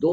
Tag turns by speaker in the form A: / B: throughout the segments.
A: 2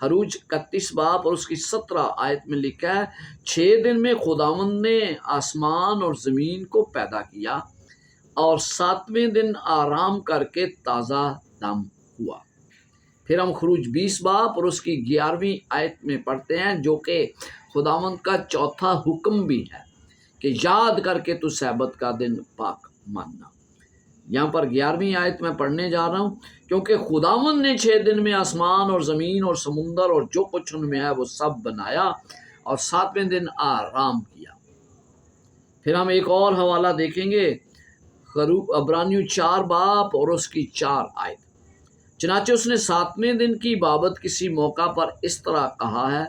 A: حروج 31 باب اور اس کی 17 آیت میں لکھا ہے 6 دن میں خداوند نے آسمان اور زمین کو پیدا کیا اور 7ویں دن آرام کر کے تازہ دم ہوا۔ پھر ہم خروج 20 باب اور اس کی 11ویں آیت میں پڑھتے ہیں جو کہ خداوند کا چوتھا حکم بھی ہے کہ یاد کر کے تو سبت کا دن پاک ماننا۔ یہاں پر 11ویں آیت میں پڑھنے جا رہا ہوں، کیونکہ خداوند نے 6 دن میں آسمان اور زمین اور سمندر اور جو کچھ ان میں ہے وہ سب بنایا اور 7ویں دن آرام کیا۔ پھر ہم ایک اور حوالہ دیکھیں گے، عبرانیوں 4 باب اور اس کی 4 آیت۔ چنانچہ اس نے 7ویں دن کی بابت کسی موقع پر اس طرح کہا ہے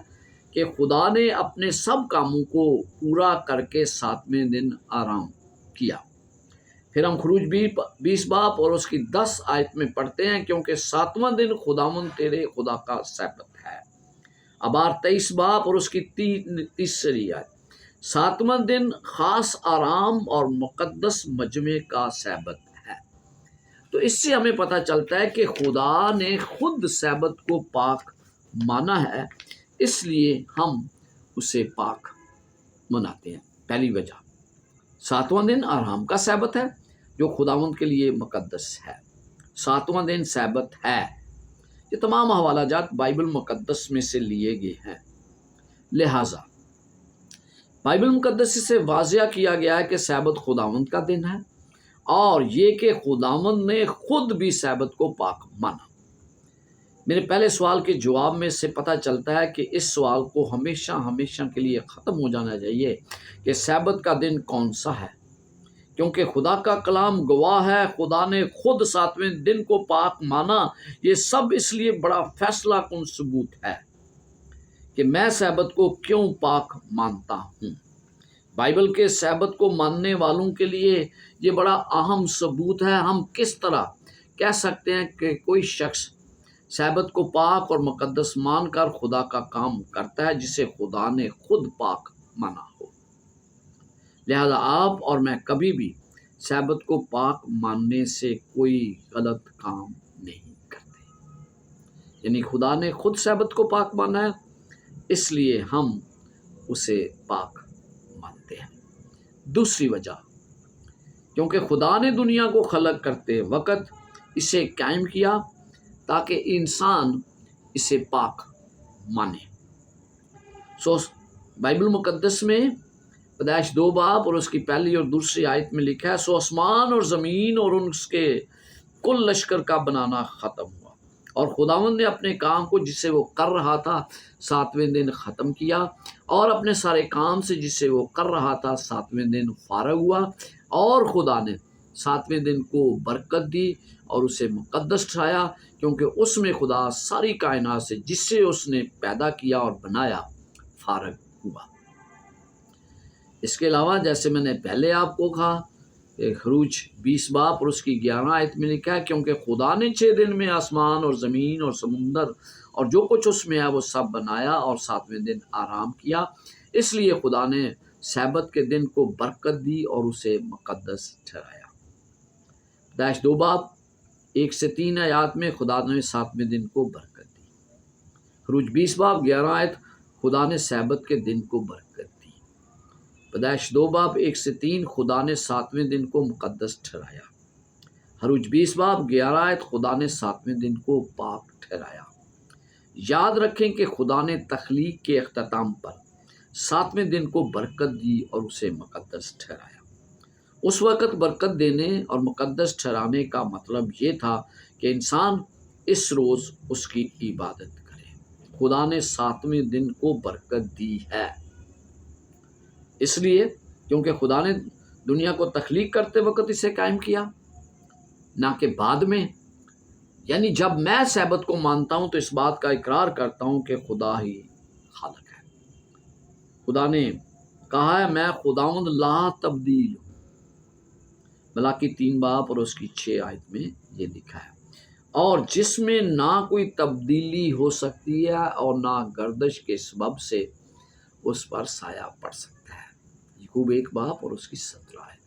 A: کہ خدا نے اپنے سب کاموں کو پورا کر کے 7ویں دن آرام کیا۔ پھر ہم خروج 20 باب اور اس کی 10 آیت میں پڑھتے ہیں کیونکہ 7واں دن خداوند تیرے خدا کا سبت ہے۔ ابار 23 باب اور اس کی 3 آیت، 7واں دن خاص آرام اور مقدس مجمع کا سبت ہے۔ تو اس سے ہمیں پتہ چلتا ہے کہ خدا نے خود سبت کو پاک مانا ہے، اس لیے ہم اسے پاک مناتے ہیں۔ پہلی وجہ 7واں دن آرام کا سبت ہے جو خداوند کے لیے مقدس ہے۔ 7واں دن سبت ہے۔ یہ تمام حوالہ جات بائبل مقدس میں سے لیے گئے ہیں، لہٰذا بائبل مقدس سے واضح کیا گیا ہے کہ سبت خداوند کا دن ہے، اور یہ کہ خداوند نے خود بھی سبت کو پاک مانا۔ میرے پہلے سوال کے جواب میں سے پتہ چلتا ہے کہ اس سوال کو ہمیشہ کے لیے ختم ہو جانا چاہیے کہ سبت کا دن کون سا ہے، کیونکہ خدا کا کلام گواہ ہے خدا نے خود 7ویں دن کو پاک مانا۔ یہ سب اس لیے بڑا فیصلہ کن ثبوت ہے کہ میں سبت کو کیوں پاک مانتا ہوں۔ بائبل کے سبت کو ماننے والوں کے لیے یہ بڑا اہم ثبوت ہے۔ ہم کس طرح کہہ سکتے ہیں کہ کوئی شخص سبت کو پاک اور مقدس مان کر خدا کا کام کرتا ہے جسے خدا نے خود پاک مانا ہو؟ لہذا آپ اور میں کبھی بھی سبت کو پاک ماننے سے کوئی غلط کام نہیں کرتے، یعنی خدا نے خود سبت کو پاک مانا ہے، اس لیے ہم اسے پاک مانتے ہیں۔ دوسری وجہ، کیونکہ خدا نے دنیا کو خلق کرتے وقت اسے قائم کیا تاکہ انسان اسے پاک مانے۔ بائبل مقدس میں پیدائش 2 باب اور اس کی پہلی اور دوسری آیت میں لکھا ہے، سو آسمان اور زمین اور ان کے کل لشکر کا بنانا ختم ہوا، اور خداوند نے اپنے کام کو جسے وہ کر رہا تھا 7ویں دن ختم کیا، اور اپنے سارے کام سے جسے وہ کر رہا تھا 7ویں دن فارغ ہوا، اور خدا نے 7ویں دن کو برکت دی اور اسے مقدس ٹھہرایا، کیونکہ اس میں خدا ساری کائنات سے جسے اس نے پیدا کیا اور بنایا فارغ ہوا۔ اس کے علاوہ جیسے میں نے پہلے آپ کو کہا، خروج 20 باب اور اس کی 11 آیت میں لکھا ہے، کیونکہ خدا نے 6 دن میں آسمان اور زمین اور سمندر اور جو کچھ اس میں ہے وہ سب بنایا اور 7ویں دن آرام کیا، اس لیے خدا نے سبت کے دن کو برکت دی اور اسے مقدس ٹھہرایا۔ پیدائش 2 باب 1 سے 3 آیات میں خدا نے 7ویں دن کو برکت دی۔ خروج 20 باب 11 آیت، خدا نے سبت کے دن کو برکت دی۔ پیدائش 2 باب 1 سے 3، خدا نے 7ویں دن کو مقدس ٹھہرایا۔ خروج 20 باب 11 آیت، خدا نے 7ویں دن کو پاک ٹھہرایا۔ یاد رکھیں کہ خدا نے تخلیق کے اختتام پر 7ویں دن کو برکت دی اور اسے مقدس ٹھہرایا۔ اس وقت برکت دینے اور مقدس ٹھہرانے کا مطلب یہ تھا کہ انسان اس روز اس کی عبادت کرے۔ خدا نے 7ویں دن کو برکت دی ہے، اس لیے کیونکہ خدا نے دنیا کو تخلیق کرتے وقت اسے قائم کیا، نہ کہ بعد میں۔ یعنی جب میں سبت کو مانتا ہوں تو اس بات کا اقرار کرتا ہوں کہ خدا ہی خالق ہے۔ خدا نے کہا ہے، میں خداوند لا تبدیل ہوں، ملاکی 3 باب اور اس کی 6 آیت میں یہ لکھا ہے، اور جس میں نہ کوئی تبدیلی ہو سکتی ہے اور نہ گردش کے سبب سے اس پر سایہ پڑ سکتا ہے۔ یعقوب 1 باب اور اس کی 17 آیت۔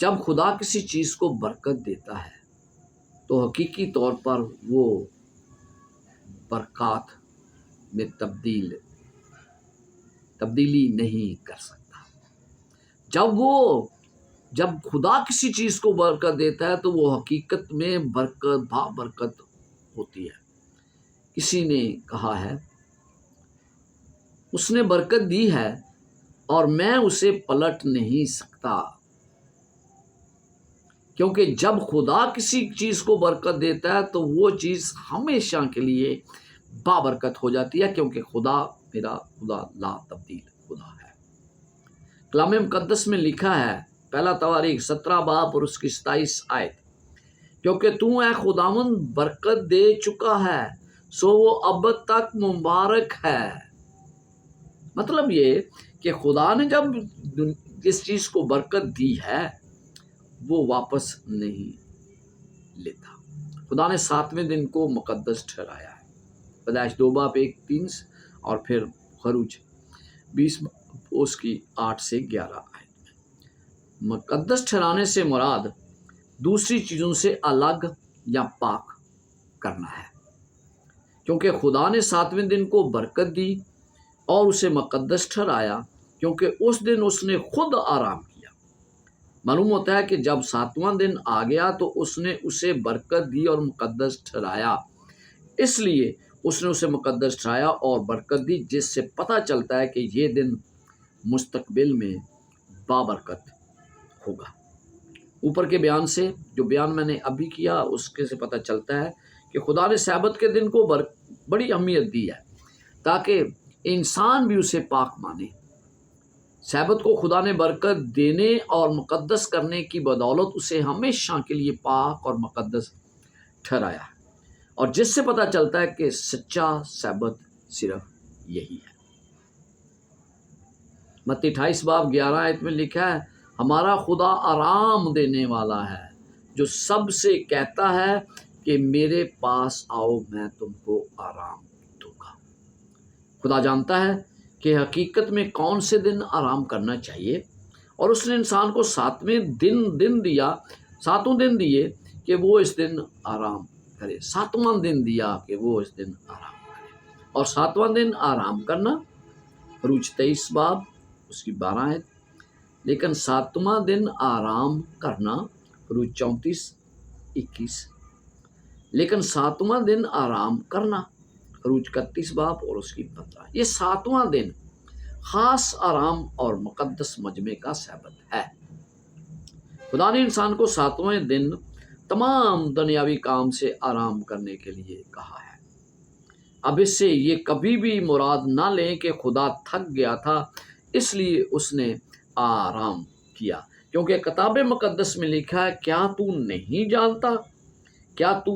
A: جب خدا کسی چیز کو برکت دیتا ہے تو تو حقیقی طور پر وہ برکات میں تبدیلی نہیں کر سکتا۔ جب خدا کسی چیز کو برکت دیتا ہے تو وہ حقیقت میں برکت ہوتی ہے۔ کسی نے کہا ہے اس نے برکت دی ہے اور میں اسے پلٹ نہیں سکتا، کیونکہ جب خدا کسی چیز کو برکت دیتا ہے تو وہ چیز ہمیشہ کے لیے بابرکت ہو جاتی ہے، کیونکہ میرا خدا لا تبدیل خدا ہے۔ کلام مقدس میں لکھا ہے، پہلا تواریخ 17 باب اور اس کی 27 آیت، کیونکہ تو اے خداوند برکت دے چکا ہے سو وہ اب تک مبارک ہے۔ مطلب یہ کہ خدا نے جب جس چیز کو برکت دی ہے وہ واپس نہیں لیتا۔ خدا نے 7ویں دن کو مقدس ٹھہرایا ہے، پیدائش 2 باب 1-3 اور پھر خروج 20 اس کی 8 سے 11 آیت میں۔ مقدس ٹھہرانے سے مراد دوسری چیزوں سے الگ یا پاک کرنا ہے، کیونکہ خدا نے 7ویں دن کو برکت دی اور اسے مقدس ٹھہرایا، کیونکہ اس دن اس نے خود آرام کیا۔ معلوم ہوتا ہے کہ جب 7واں دن آ گیا تو اس نے اسے برکت دی اور مقدس ٹھہرایا، اس لیے اس نے اسے مقدس ٹھہرایا اور برکت دی، جس سے پتہ چلتا ہے کہ یہ دن مستقبل میں بابرکت ہوگا۔ اوپر کے بیان سے، جو بیان میں نے ابھی کیا، اس کے سے پتہ چلتا ہے کہ خدا نے سبت کے دن کو بڑی اہمیت دی ہے تاکہ انسان بھی اسے پاک مانے۔ سبت کو خدا نے برکت دینے اور مقدس کرنے کی بدولت اسے ہمیشہ کے لیے پاک اور مقدس ٹھہرایا، اور جس سے پتہ چلتا ہے کہ سچا سبت صرف یہی ہے۔ متی 28 باب 11 آیت میں لکھا ہے، ہمارا خدا آرام دینے والا ہے، جو سب سے کہتا ہے کہ میرے پاس آؤ میں تم کو آرام دوں گا۔ خدا جانتا ہے کہ حقیقت میں کون سے دن آرام کرنا چاہیے، اور اس نے انسان کو 7ویں دن دیے کہ وہ اس دن آرام کرے۔ 7واں دن دیا کہ وہ اس دن آرام کرے، اور 7واں دن آرام کرنا، خروج 23 باب اس کی 12 آیت۔ لیکن 7واں دن آرام کرنا، خروج 34-21۔ لیکن 7واں دن آرام کرنا، خروج 31 باب اور اس کی 15۔ یہ 7واں دن خاص آرام اور مقدس مجمع کا سبت ہے۔ خدا نے انسان کو 7واں دن تمام دنیاوی کام سے آرام کرنے کے لیے کہا ہے۔ اب اس سے یہ کبھی بھی مراد نہ لیں کہ خدا تھک گیا تھا اس لیے اس نے آرام کیا، کیونکہ کتاب مقدس میں لکھا ہے، کیا تو نہیں جانتا، کیا تو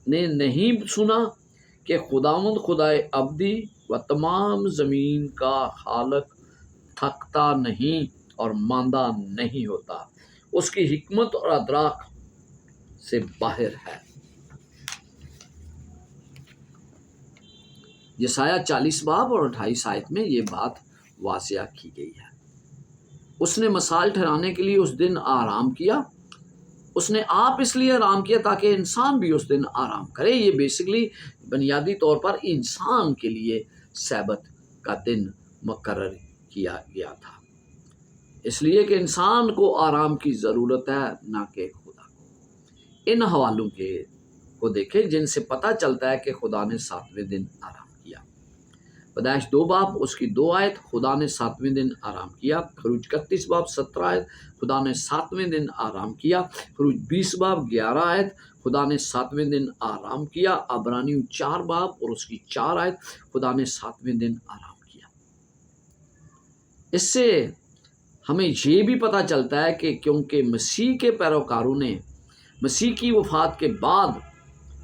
A: نے نہیں سنا کہ خداوند خدائے ابدی و تمام زمین کا خالق تھکتا نہیں اور ماندہ نہیں ہوتا، اس کی حکمت اور ادراک سے باہر ہے۔ یسایہ 40 باب اور 28 آیت میں یہ بات واضح کی گئی ہے۔ اس نے مثال ٹھہرانے کے لیے اس دن آرام کیا۔ اس نے آپ اس لیے آرام کیا تاکہ انسان بھی اس دن آرام کرے۔ یہ بیسکلی بنیادی طور پر انسان کے لیے سبت کا دن مقرر کیا گیا تھا، اس لیے کہ انسان کو آرام کی ضرورت ہے، نہ کہ خدا کو۔ ان حوالوں کو دیکھیں جن سے پتہ چلتا ہے کہ خدا نے 7ویں دن آرام کیا۔ پیدائش 2 باب اس کی 2 آیت، خدا نے 7ویں دن آرام کیا۔ خروج 31 باب 17 آیت، خدا نے 7ویں دن آرام کیا۔ خروج 20 باب 11 آیت، خدا نے 7ویں دن آرام کیا۔ عبرانیوں 4 باب اور اس کی 4 آیت، خدا نے 7ویں دن آرام کیا۔ اس سے ہمیں یہ بھی پتہ چلتا ہے کہ کیونکہ مسیح کے پیروکاروں نے مسیح کی وفات کے بعد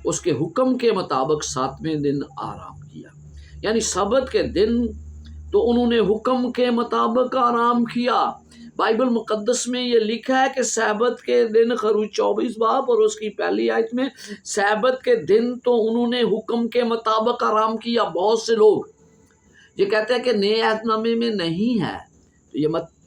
A: اس کے حکم کے مطابق 7ویں دن آرام کیا، یعنی سبت کے دن تو انہوں نے حکم کے مطابق آرام کیا۔ بائبل مقدس میں یہ لکھا ہے کہ سبت کے دن، خروج 24 باب اور اس کی 1 آیت میں، سبت کے دن تو انہوں نے حکم کے مطابق آرام کیا۔ بہت سے لوگ یہ کہتے ہیں کہ نئے عہد نامے میں نہیں ہے، تو یہ مت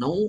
A: 9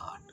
A: 8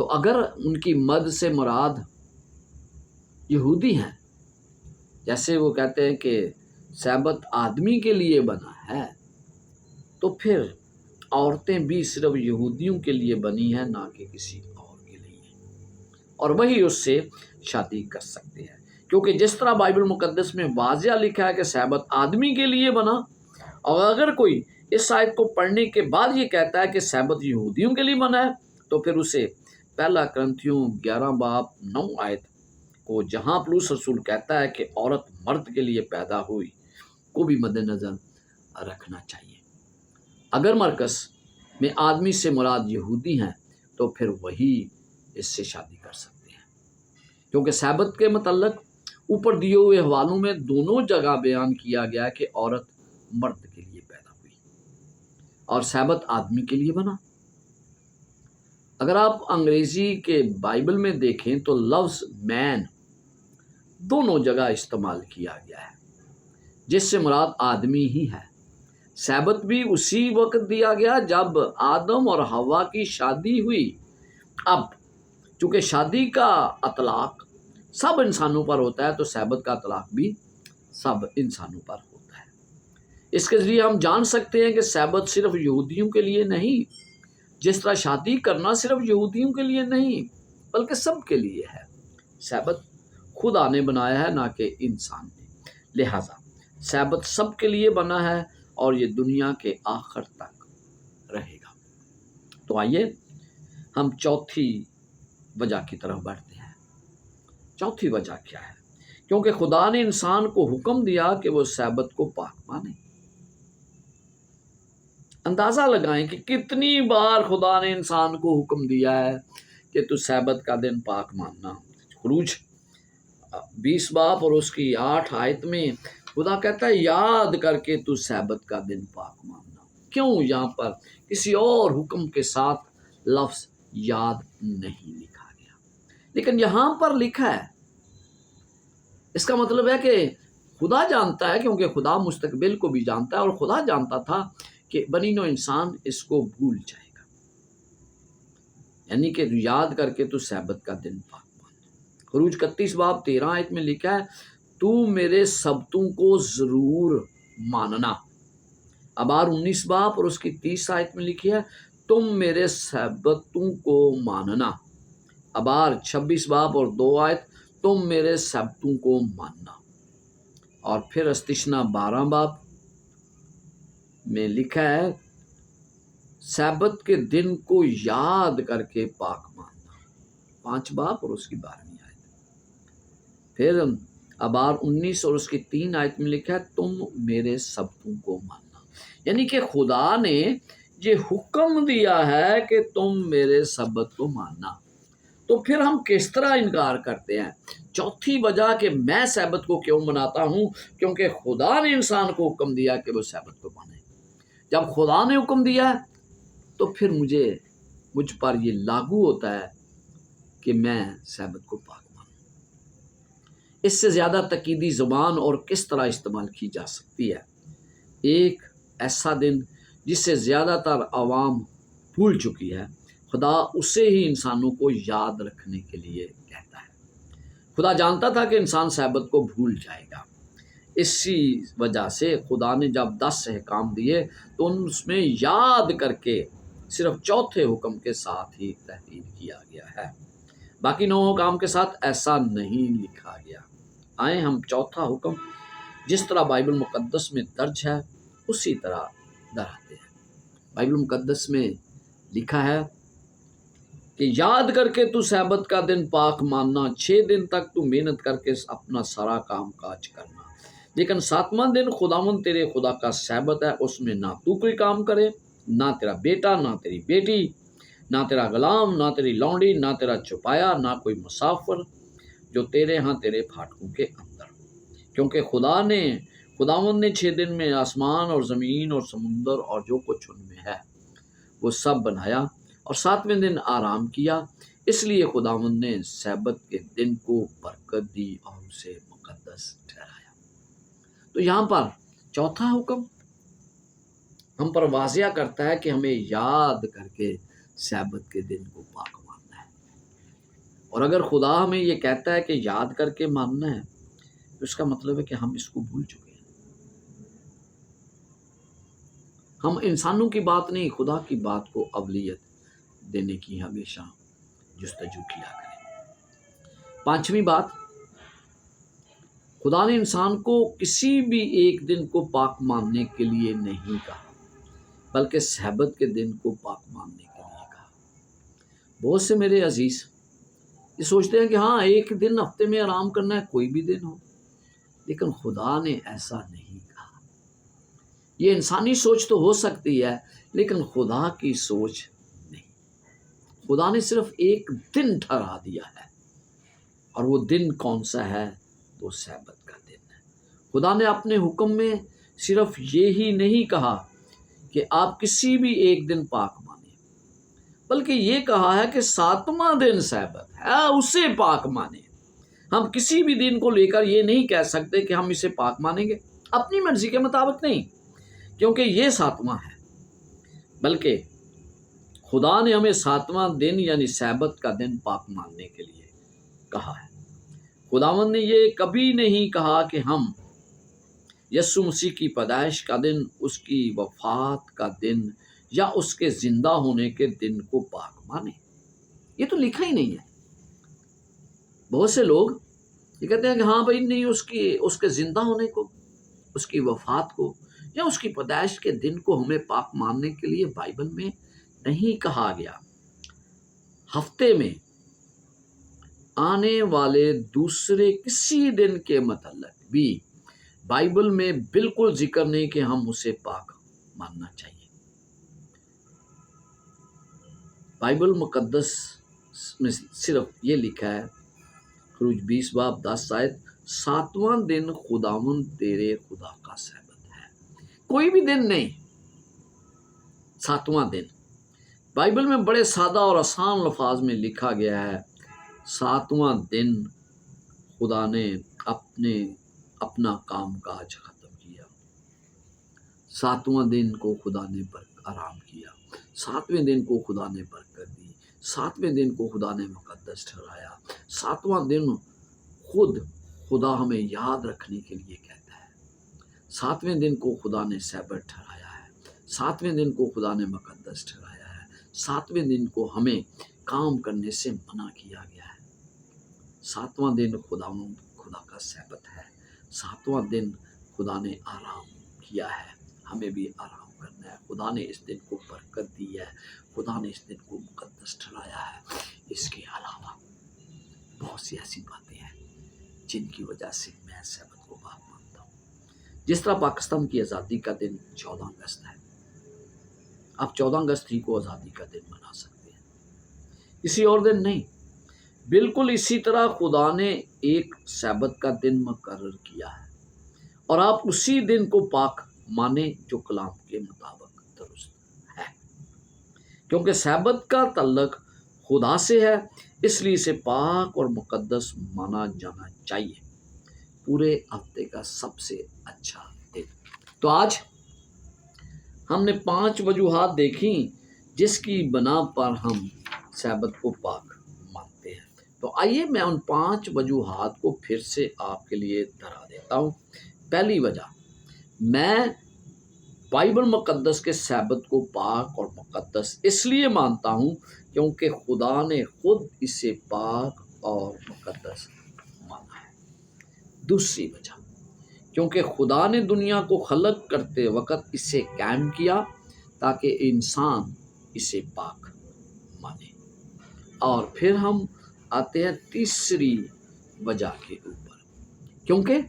A: تو اگر ان کی مد سے مراد یہودی ہیں، جیسے وہ کہتے ہیں کہ سبت آدمی کے لیے بنا ہے، تو پھر عورتیں بھی صرف یہودیوں کے لیے بنی ہیں، نہ کہ کسی اور کے لیے، اور وہی اس سے شادی کر سکتے ہیں، کیونکہ جس طرح بائبل مقدس میں واضح لکھا ہے کہ سبت آدمی کے لیے بنا، اور اگر کوئی اس آیت کو پڑھنے کے بعد یہ کہتا ہے کہ سبت یہودیوں کے لیے بنا ہے، تو پھر اسے پہلا کرنتھیوں 11 آیت کو، جہاں پولس رسول کہتا ہے کہ عورت مرد کے لیے پیدا ہوئی، کو بھی مد نظر رکھنا چاہیے۔ اگر مرکز میں آدمی سے مراد یہودی ہیں تو پھر وہی اس سے شادی کر سکتے ہیں، کیونکہ سبت کے متعلق اوپر دیے ہوئے حوالوں میں دونوں جگہ بیان کیا گیا کہ عورت مرد کے لیے پیدا ہوئی اور سبت آدمی کے لیے بنا۔ اگر آپ انگریزی کے بائبل میں دیکھیں تو لفظ مین دونوں جگہ استعمال کیا گیا ہے، جس سے مراد آدمی ہی ہے۔ سبت بھی اسی وقت دیا گیا جب آدم اور حوا کی شادی ہوئی۔ اب چونکہ شادی کا اطلاق سب انسانوں پر ہوتا ہے، تو سبت کا اطلاق بھی سب انسانوں پر ہوتا ہے۔ اس کے ذریعے ہم جان سکتے ہیں کہ سبت صرف یہودیوں کے لیے نہیں، جس طرح شادی کرنا صرف یہودیوں کے لیے نہیں بلکہ سب کے لیے ہے۔ سبت خدا نے بنایا ہے، نہ کہ انسان نے، لہذا سبت سب کے لیے بنا ہے اور یہ دنیا کے آخر تک رہے گا۔ تو آئیے ہم چوتھی وجہ کی طرف بڑھتے ہیں۔ چوتھی وجہ کیا ہے؟ کیونکہ خدا نے انسان کو حکم دیا کہ وہ سبت کو پاک مانے۔ اندازہ لگائیں کہ کتنی بار خدا نے انسان کو حکم دیا ہے کہ تو سبت کا دن پاک ماننا۔ خروج 20 باب اور اس کی 8 آیت میں خدا کہتا ہے یاد کر کے تو سبت کا دن پاک ماننا۔ کیوں یہاں پر کسی اور حکم کے ساتھ لفظ یاد نہیں لکھا گیا، لیکن یہاں پر لکھا ہے؟ اس کا مطلب ہے کہ خدا جانتا ہے، کیونکہ خدا مستقبل کو بھی جانتا ہے، اور خدا جانتا تھا کہ بنی نوع انسان اس کو بھول جائے گا، یعنی کہ یاد کر کے تو سبت کا دن پاک ماننا۔ خروج 31 باب 13 آیت میں لکھا ہے تو میرے سبتوں کو ضرور ماننا۔ ابار 19 باب اور اس کی 30 آیت میں لکھی ہے تم میرے سبتوں کو ماننا۔ ابار 26 باب اور 2 آیت تم میرے سبتوں کو ماننا۔ اور پھر استشنا 12 باب میں لکھا ہے سبت کے دن کو یاد کر کے پاک ماننا، 5 باب اور اس کی 12ویں آیت۔ پھر ابار 19 اور اس کی 3 آیت میں لکھا ہے تم میرے سبتوں کو ماننا، یعنی کہ خدا نے یہ حکم دیا ہے کہ تم میرے سبت کو ماننا۔ تو پھر ہم کس طرح انکار کرتے ہیں؟ چوتھی وجہ کہ میں سبت کو کیوں مناتا ہوں، کیونکہ خدا نے انسان کو حکم دیا کہ وہ سبت کو مانے۔ جب خدا نے حکم دیا ہے تو پھر مجھ پر یہ لاگو ہوتا ہے کہ میں سبت کو پاک مانوں۔ اس سے زیادہ تقیدی زبان اور کس طرح استعمال کی جا سکتی ہے؟ ایک ایسا دن جسے زیادہ تر عوام بھول چکی ہے، خدا اسے ہی انسانوں کو یاد رکھنے کے لیے کہتا ہے۔ خدا جانتا تھا کہ انسان سبت کو بھول جائے گا، اسی وجہ سے خدا نے جب 10 احکام دیے تو اس میں یاد کر کے صرف چوتھے حکم کے ساتھ ہی تحریر کیا گیا ہے، باقی 9 حکام کے ساتھ ایسا نہیں لکھا گیا۔ آئیں ہم چوتھا حکم جس طرح بائبل مقدس میں درج ہے اسی طرح دہراتے ہیں۔ بائبل مقدس میں لکھا ہے کہ یاد کر کے تو سبت کا دن پاک ماننا، 6 دن تک تو محنت کر کے اپنا سارا کام کاج کرنا، لیکن 7واں دن خداوند تیرے خدا کا سبت ہے، اس میں نہ تو کوئی کام کرے، نہ تیرا بیٹا، نہ تیری بیٹی، نہ تیرا غلام، نہ تیری لونڈی، نہ تیرا چپایا، نہ کوئی مسافر جو تیرے ہاں تیرے پھاٹکوں کے اندر ہو، کیونکہ خداوند نے 6 دن میں آسمان اور زمین اور سمندر اور جو کچھ ان میں ہے وہ سب بنایا، اور 7ویں دن آرام کیا، اس لیے خداوند نے سبت کے دن کو برکت دی اور اسے مقدس ٹھہرایا۔ تو یہاں پر چوتھا حکم ہم پر واضح کرتا ہے کہ ہمیں یاد کر کے سبت کے دن کو پاک ماننا ہے۔ اور اگر خدا ہمیں یہ کہتا ہے کہ یاد کر کے ماننا ہے تو اس کا مطلب ہے کہ ہم اس کو بھول چکے ہیں۔ ہم انسانوں کی بات نہیں، خدا کی بات کو اولویت دینے کی ہمیشہ جستجو کیا کریں۔ پانچویں بات، خدا نے انسان کو کسی بھی ایک دن کو پاک ماننے کے لیے نہیں کہا، بلکہ سبت کے دن کو پاک ماننے کے لیے کہا۔ بہت سے میرے عزیز یہ سوچتے ہیں کہ ہاں ایک دن ہفتے میں آرام کرنا ہے، کوئی بھی دن ہو، لیکن خدا نے ایسا نہیں کہا۔ یہ انسانی سوچ تو ہو سکتی ہے لیکن خدا کی سوچ نہیں۔ خدا نے صرف ایک دن ٹھہرا دیا ہے، اور وہ دن کون سا ہے؟ تو سبت کا دن ہے۔ خدا نے اپنے حکم میں صرف یہی نہیں کہا کہ آپ کسی بھی ایک دن پاک مانیں، بلکہ یہ کہا ہے کہ ساتواں دن سبت ہے، اسے پاک مانیں۔ ہم کسی بھی دن کو لے کر یہ نہیں کہہ سکتے کہ ہم اسے پاک مانیں گے، اپنی مرضی کے مطابق نہیں، کیونکہ یہ ساتواں ہے، بلکہ خدا نے ہمیں ساتواں دن یعنی سبت کا دن پاک ماننے کے لیے کہا ہے۔ خداوند نے یہ کبھی نہیں کہا کہ ہم یسوع مسیح کی پیدائش کا دن، اس کی وفات کا دن یا اس کے زندہ ہونے کے دن کو پاک مانیں۔ یہ تو لکھا ہی نہیں ہے۔ بہت سے لوگ یہ کہتے ہیں کہ ہاں بھائی نہیں، اس کے زندہ ہونے کو، اس کی وفات کو یا اس کی پیدائش کے دن کو ہمیں پاک ماننے کے لیے بائبل میں نہیں کہا گیا۔ ہفتے میں آنے والے دوسرے کسی دن کے متعلق بھی بائبل میں بالکل ذکر نہیں کہ ہم اسے پاک ماننا چاہیے۔ بائبل مقدس میں صرف یہ لکھا ہے، خروج 20 باب 10 آیت، ساتواں دن خداوند تیرے خدا کا سبت ہے۔ کوئی بھی دن نہیں، ساتواں دن۔ بائبل میں بڑے سادہ اور آسان الفاظ میں لکھا گیا ہے، ساتواں دن خدا نے اپنا کام کاج ختم کیا، ساتواں دن کو خدا نے آرام کیا، ساتویں دن کو خدا نے برکت دی، ساتویں دن کو خدا نے مقدس ٹھہرایا۔ ساتواں دن خود خدا ہمیں یاد رکھنے کے لیے کہتا ہے۔ ساتویں دن کو خدا نے سبت ٹھہرایا ہے، ساتویں دن کو خدا نے مقدس ٹھہرایا ہے، ساتویں دن کو ہمیں کام کرنے سے منع کیا گیا ہے۔ ساتواں دن خدا کا سبت ہے، ساتواں دن خدا نے آرام کیا ہے، ہمیں بھی آرام کرنا ہے۔ خدا نے اس دن کو برکت دی ہے، خدا نے اس دن کو مقدس ٹھہرایا ہے۔ اس کے علاوہ بہت سی ایسی باتیں ہیں جن کی وجہ سے میں سبت کو پاک مانتا ہوں۔ جس طرح پاکستان کی آزادی کا دن 14 اگست ہے، آپ 14 اگست ہی کو آزادی کا دن منا سکتے ہیں، کسی اور دن نہیں۔ بالکل اسی طرح خدا نے ایک سبت کا دن مقرر کیا ہے، اور آپ اسی دن کو پاک مانیں جو کلام کے مطابق درست ہے، کیونکہ سبت کا تعلق خدا سے ہے، اس لیے اسے پاک اور مقدس مانا جانا چاہیے، پورے ہفتے کا سب سے اچھا دن۔ تو آج ہم نے 5 وجوہات دیکھی جس کی بنا پر ہم سبت کو پاک مانتے ہیں۔ تو آئیے میں ان 5 وجوہات کو پھر سے آپ کے لیے دہرا دیتا ہوں۔ پہلی وجہ، میں بائبل مقدس کے سبت کو پاک اور مقدس اس لیے مانتا ہوں کیونکہ خدا نے خود اسے پاک اور مقدس مانا ہے۔ دوسری وجہ، کیونکہ خدا نے دنیا کو خلق کرتے وقت اسے قائم کیا تاکہ انسان اسے پاک مانے۔ اور پھر ہم آتے ہیں تیسری وجہ کے اوپر، کیونکہ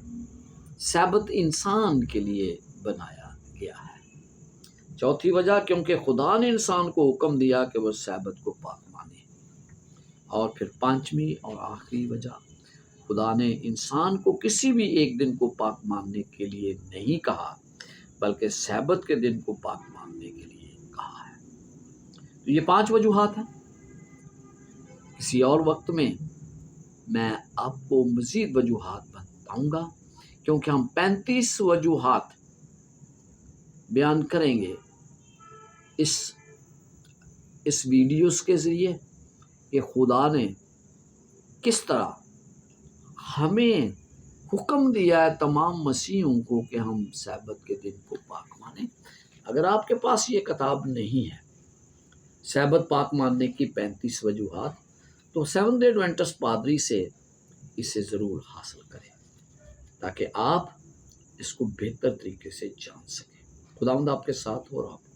A: سبت انسان کے لیے بنایا گیا ہے۔ چوتھی وجہ، کیونکہ خدا نے انسان کو حکم دیا کہ وہ سبت کو پاک مانے۔ اور پھر 5ویں اور آخری وجہ، خدا نے انسان کو کسی بھی ایک دن کو پاک ماننے کے لیے نہیں کہا، بلکہ سبت کے دن کو پاک ماننے کے لیے کہا ہے۔ تو یہ 5 وجوہات ہیں۔ کسی اور وقت میں آپ کو مزید وجوہات بتاؤں گا، کیونکہ ہم 35 وجوہات بیان کریں گے اس ویڈیوز کے ذریعے کہ خدا نے کس طرح ہمیں حکم دیا ہے تمام مسیحیوں کو کہ ہم سبت کے دن کو پاک مانیں۔ اگر آپ کے پاس یہ کتاب نہیں ہے سبت پاک ماننے کی 35 وجوہات، تو 7 ڈے ایڈوینٹسٹ پادری سے اسے ضرور حاصل کریں تاکہ آپ اس کو بہتر طریقے سے جان سکیں۔ خداوند آپ کے ساتھ ہو اور آپ